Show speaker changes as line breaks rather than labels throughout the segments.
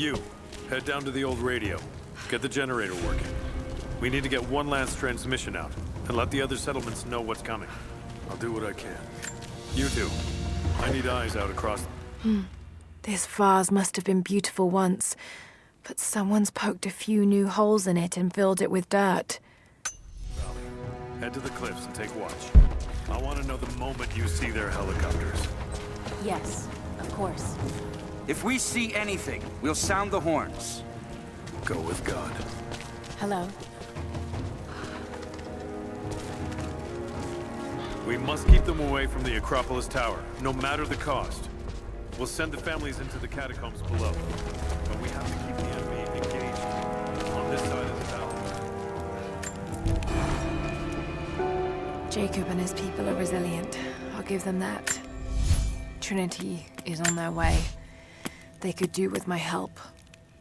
You, head down to the old radio. Get the generator working. We need to get one last transmission out, and let the other settlements know what's coming. I'll do what I can. You two, I need eyes out across...
This vase must have been beautiful once, but someone's poked a few new holes in it and filled it with dirt.
Valley, head to the cliffs and take watch. I want to know the moment you see their helicopters.
Yes, of course.
If we see anything, we'll sound the horns.
Go with God.
Hello?
We must keep them away from the Acropolis Tower, no matter the cost. We'll send the families into the catacombs below. But we have to keep the enemy engaged on this side of the valley.
Jacob and his people are resilient. I'll give them that. Trinity is on their way. They could do with my help.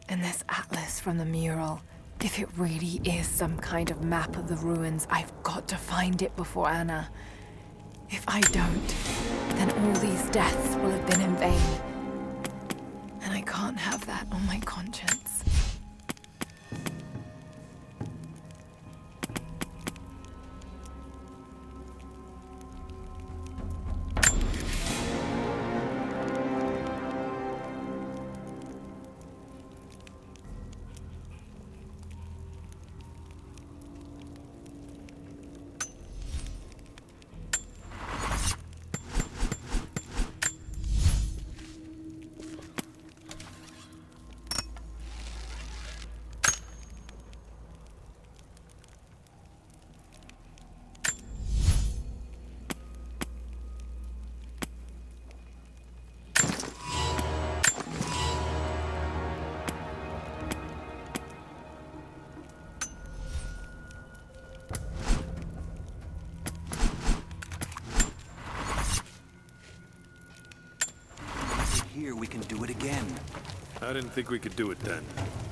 And this atlas from the mural. If it really is some kind of map of the ruins, I've got to find it before Anna. If I don't, then all these deaths will have been in vain. And I can't have that on my conscience.
Here we can do it again.
I didn't think we could do it then,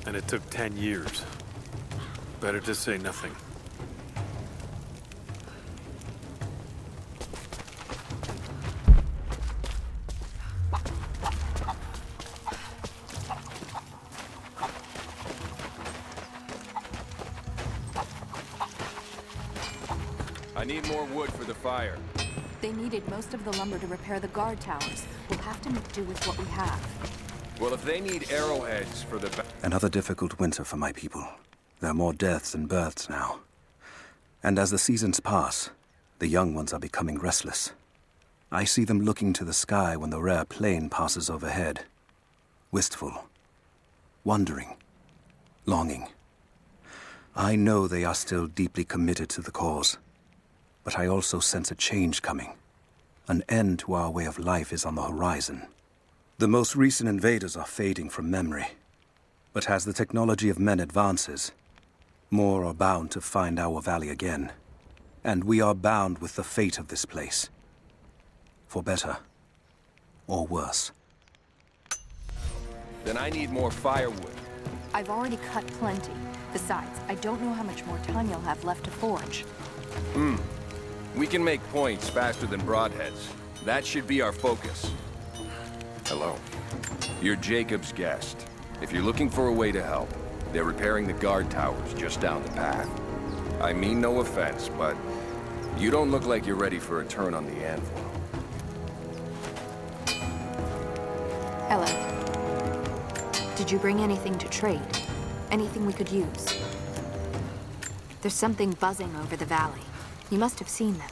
and it took 10 years. Better to say nothing.
I need more wood for the fire.
They needed most of the lumber to repair the guard towers. We'll have to make do with what we have.
Well, if they need arrowheads for the...
Another difficult winter for my people. There are more deaths than births now. And as the seasons pass, the young ones are becoming restless. I see them looking to the sky when the rare plane passes overhead. Wistful. Wondering. Longing. I know they are still deeply committed to the cause. But I also sense a change coming. An end to our way of life is on the horizon. The most recent invaders are fading from memory. But as the technology of men advances, more are bound to find our valley again. And we are bound with the fate of this place. For better or worse.
Then I need more firewood.
I've already cut plenty. Besides, I don't know how much more time you'll have left to forge.
We can make points faster than broadheads. That should be our focus. Hello. You're Jacob's guest. If you're looking for a way to help, they're repairing the guard towers just down the path. I mean no offense, but you don't look like you're ready for a turn on the anvil.
Hello. Did you bring anything to trade? Anything we could use? There's something buzzing over the valley. You must have seen them.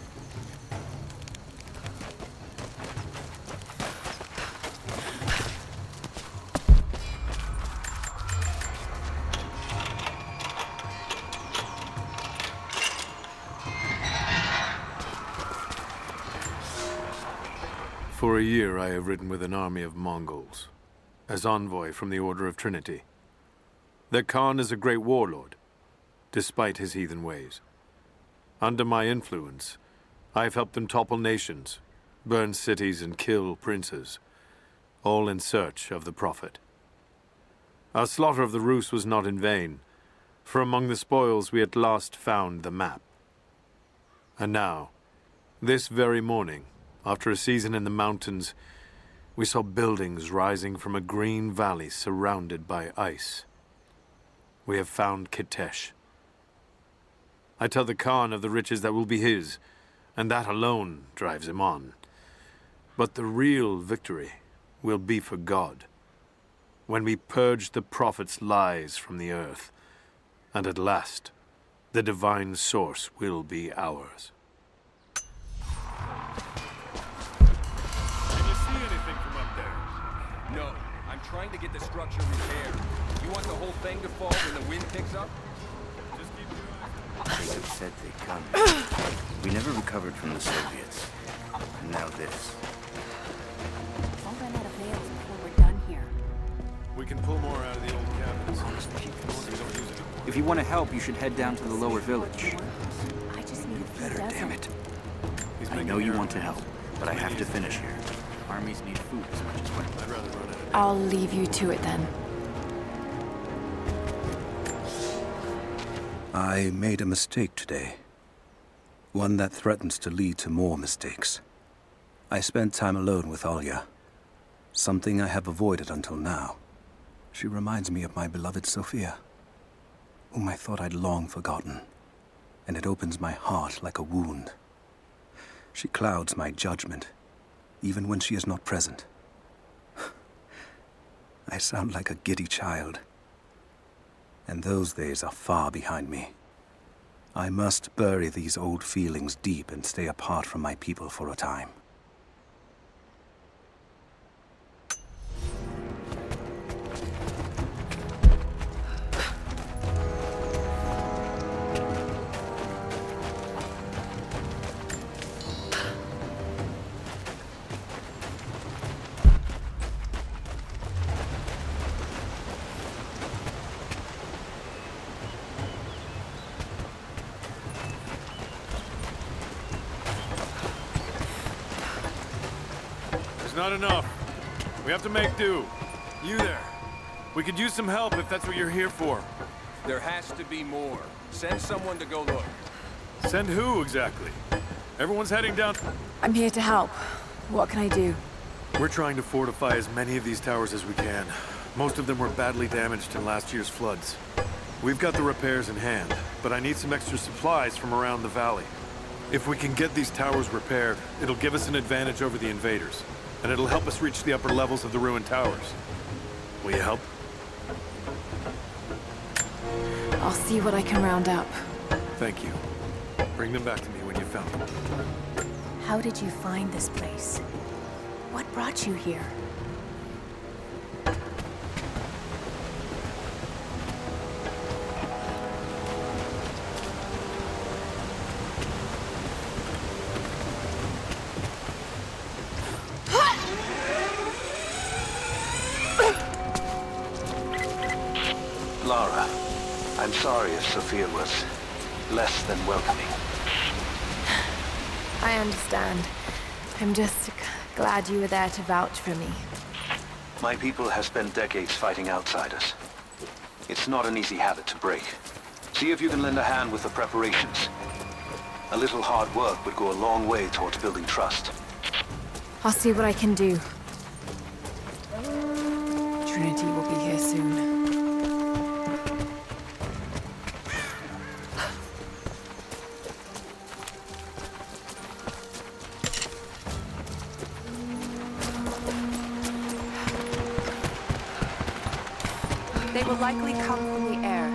For a year I have ridden with an army of Mongols, as envoy from the Order of Trinity. Their Khan is a great warlord, despite his heathen ways. Under my influence, I have helped them topple nations, burn cities and kill princes, all in search of the Prophet. Our slaughter of the Rus was not in vain, for among the spoils we at last found the map. And now, this very morning, after a season in the mountains, we saw buildings rising from a green valley surrounded by ice. We have found Kitezh. I tell the Khan of the riches that will be his, and that alone drives him on. But the real victory will be for God, when we purge the prophet's lies from the earth, and at last, the divine source will be ours.
Can you see anything from up there? No. I'm trying to get the structure repaired. You want the whole thing to fall when the wind picks up? Just keep doing it.
Jacob said they'd come. We never recovered from the Soviets. And now this.
I'll run out of nails before we're done here.
We can pull more out of the old cabinets.
If you want to help, you should head down to the lower village.
I just need a few
Better,
dozen.
damn it. I know you want to help, but I have to finish here. Armies need food as much as weapons.
I'd rather run out.
I'll leave you to it then.
I made a mistake today. One that threatens to lead to more mistakes. I spent time alone with Olya. Something I have avoided until now. She reminds me of my beloved Sophia, whom I thought I'd long forgotten. And it opens my heart like a wound. She clouds my judgment, even when she is not present. I sound like a giddy child. And those days are far behind me. I must bury these old feelings deep and stay apart from my people for a time.
Not enough. We have to make do. You there. We could use some help if that's what you're here for.
There has to be more. Send someone to go look.
Send who, exactly? Everyone's heading down.
I'm here to help. What can I do?
We're trying to fortify as many of these towers as we can. Most of them were badly damaged in last year's floods. We've got the repairs in hand, but I need some extra supplies from around the valley. If we can get these towers repaired, it'll give us an advantage over the invaders. And it'll help us reach the upper levels of the ruined towers. Will you help?
I'll see what I can round up.
Thank you. Bring them back to me when you found them.
How did you find this place? What brought you here?
Lara, I'm sorry if Sophia was less than welcoming.
I understand. I'm just glad you were there to vouch for me.
My people have spent decades fighting outsiders. It's not an easy habit to break. See if you can lend a hand with the preparations. A little hard work would go a long way towards building trust.
I'll see what I can do. Trinity will be here soon.
They will likely come from the air.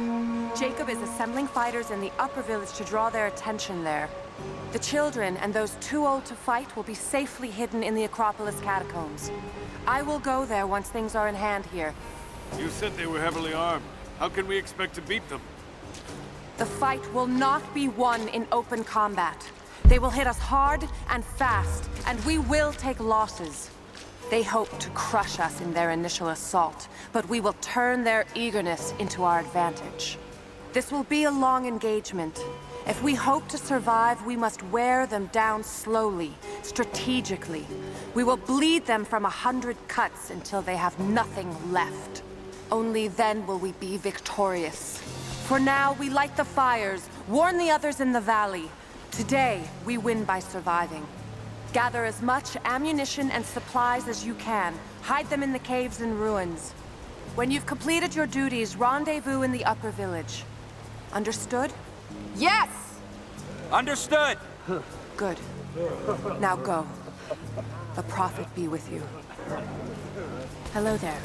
Jacob is assembling fighters in the upper village to draw their attention there. The children and those too old to fight will be safely hidden in the Acropolis catacombs. I will go there once things are in hand here.
You said they were heavily armed. How can we expect to beat them?
The fight will not be won in open combat. They will hit us hard and fast, and we will take losses. They hope to crush us in their initial assault, but we will turn their eagerness into our advantage. This will be a long engagement. If we hope to survive, we must wear them down slowly, strategically. We will bleed them from 100 cuts until they have nothing left. Only then will we be victorious. For now, we light the fires, warn the others in the valley. Today, we win by surviving. Gather as much ammunition and supplies as you can. Hide them in the caves and ruins. When you've completed your duties, rendezvous in the upper village. Understood?
Yes!
Understood!
Good. Now go. The Prophet be with you.
Hello there.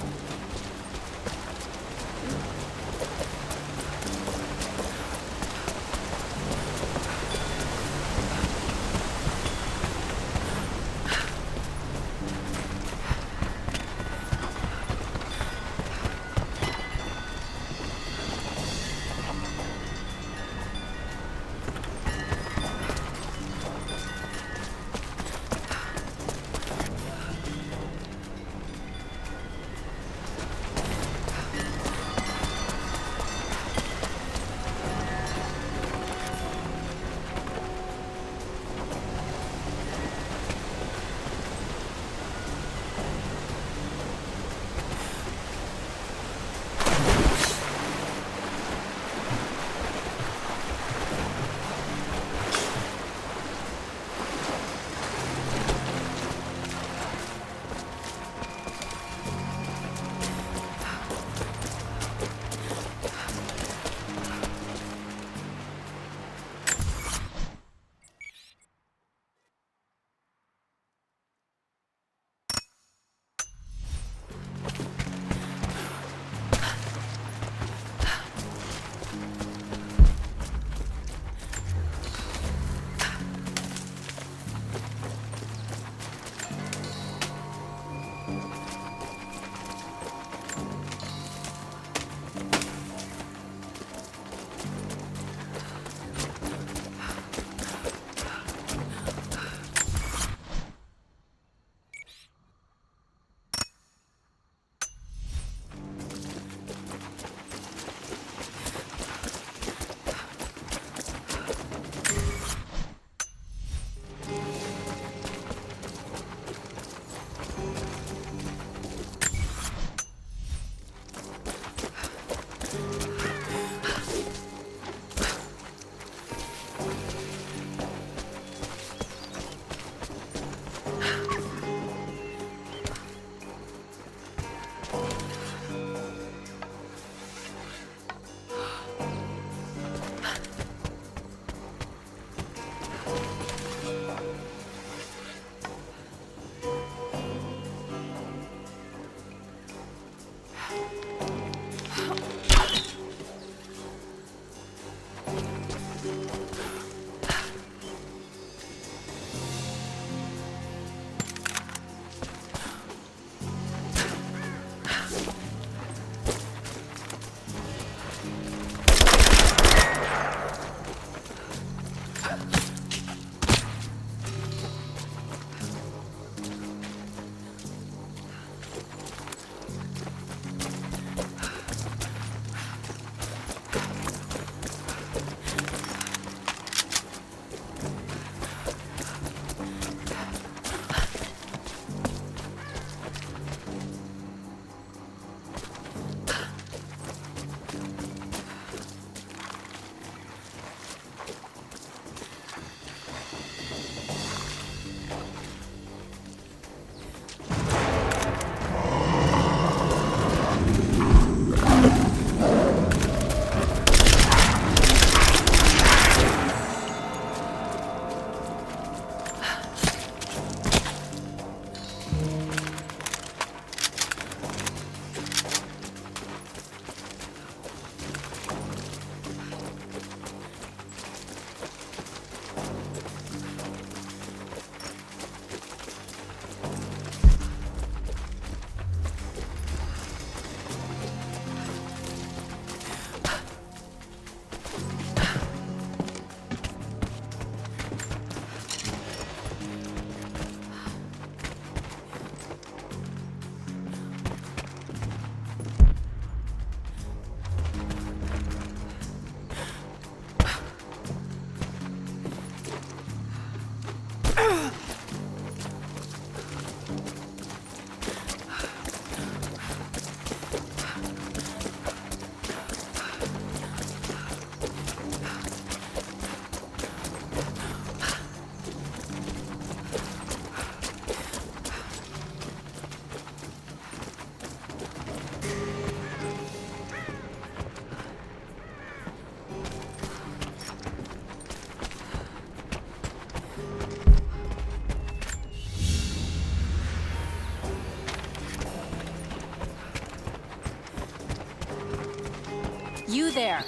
you there?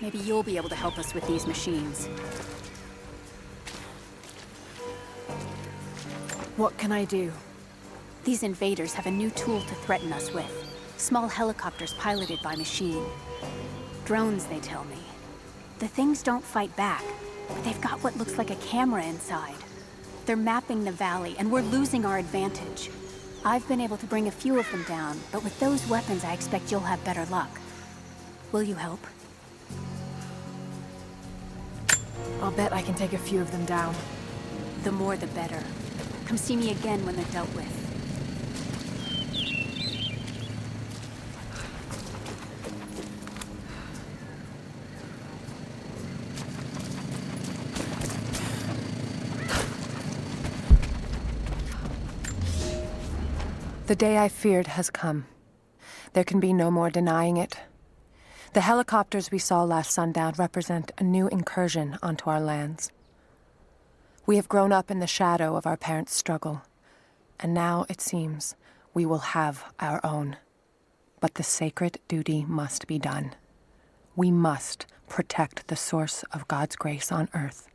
Maybe you'll be able to help us with these machines.
What can I do?
These invaders have a new tool to threaten us with. Small helicopters piloted by machine. Drones, they tell me. The things don't fight back, but they've got what looks like a camera inside. They're mapping the valley, and we're losing our advantage. I've been able to bring a few of them down, but with those weapons, I expect you'll have better luck. Will you help?
I'll bet I can take a few of them down.
The more the better. Come see me again when they're dealt with.
The day I feared has come. There can be no more denying it. The helicopters we saw last sundown represent a new incursion onto our lands. We have grown up in the shadow of our parents' struggle, and now, it seems, we will have our own. But the sacred duty must be done. We must protect the source of God's grace on earth.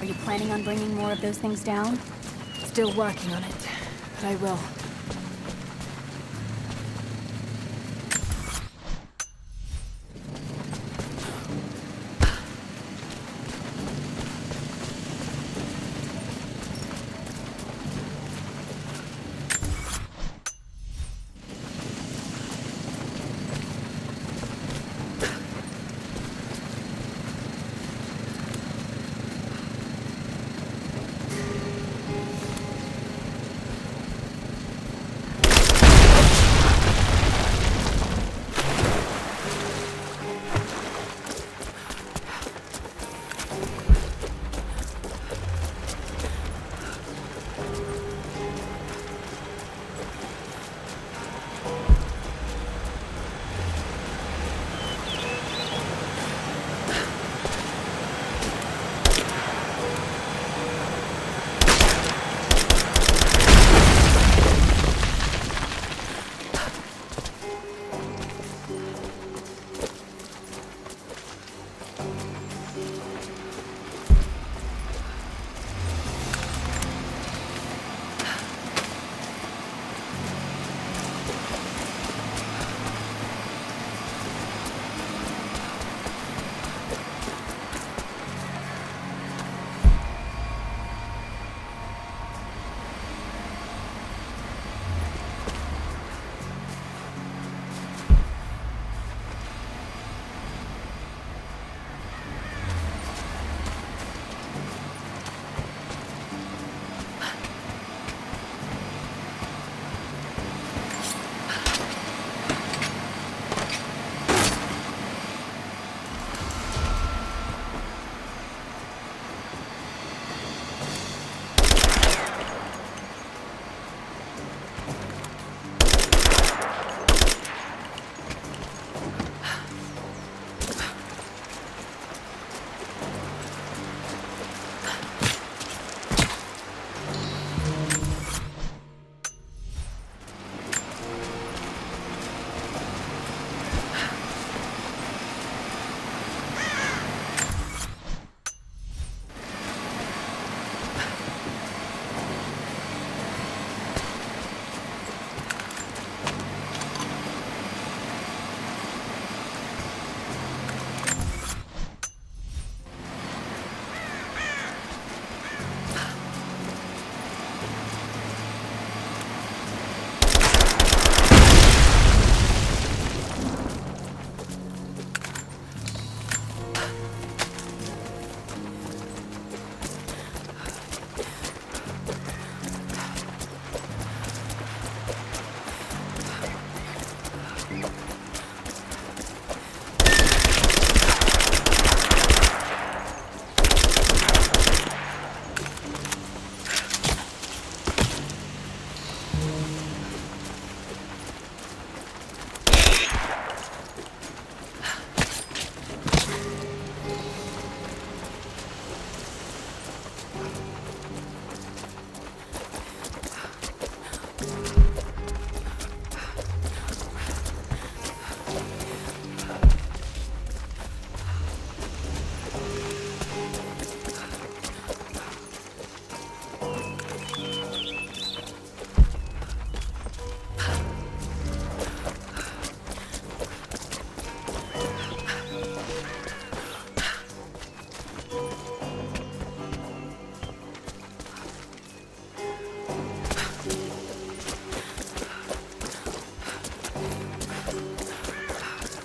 Are you planning on bringing more of those things down?
Still working on it, but I will.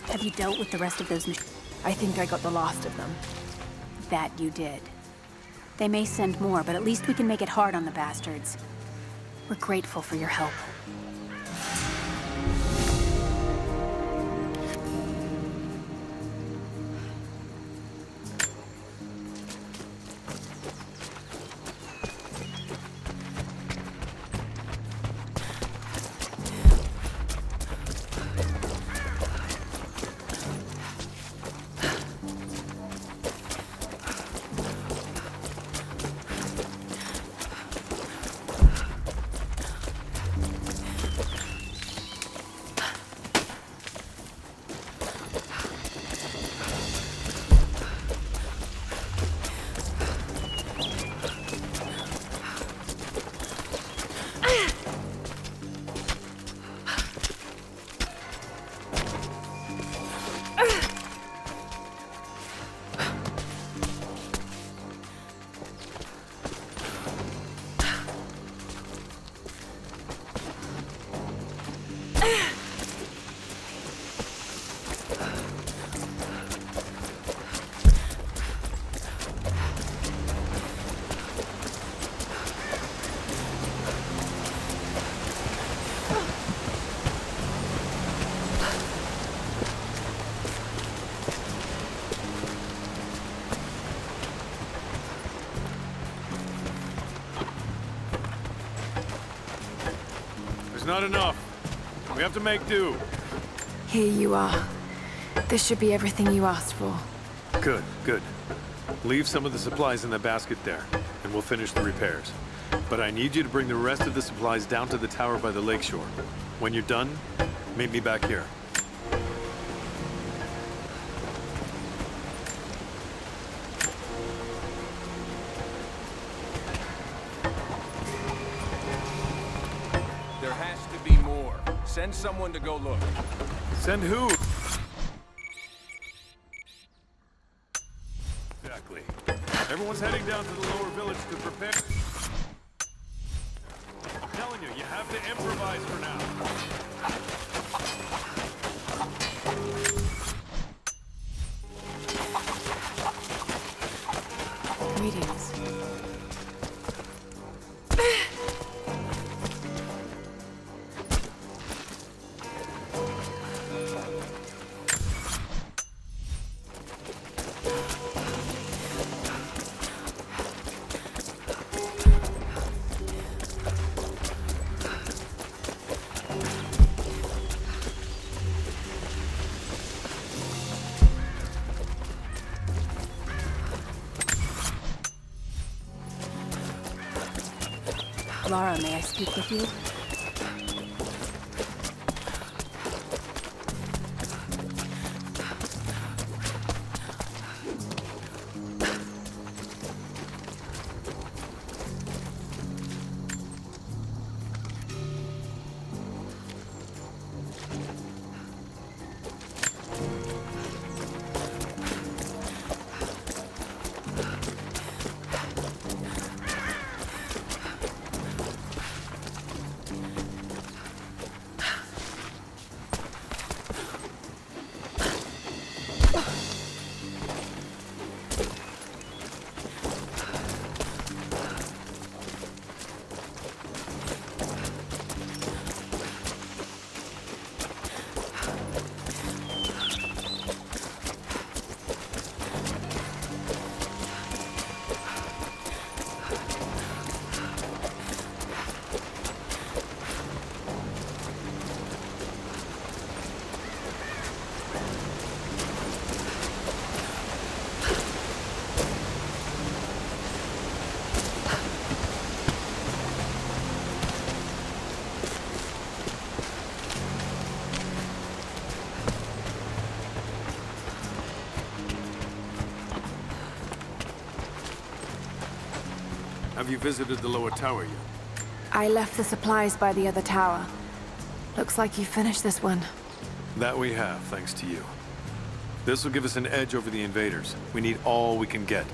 Have you dealt with the rest of those machines?
I think I got the last of them.
That you did. They may send more, but at least we can make it hard on the bastards. We're grateful for your help.
Not enough. We have to make do.
Here you are. This should be everything you asked for.
Good, good. Leave some of the supplies in the basket there, and we'll finish the repairs. But I need you to bring the rest of the supplies down to the tower by the lakeshore. When you're done, meet me back here.
There has to be more. Send someone to go look.
Send who? Exactly. Everyone's heading down to the lower village to prepare. I'm telling you, you have to improvise for now.
Greetings.
Lara, may I speak with you?
Have you visited the lower tower yet?
I left the supplies by the other tower. Looks like you finished this one.
That we have, thanks to you. This will give us an edge over the invaders. We need all we can get.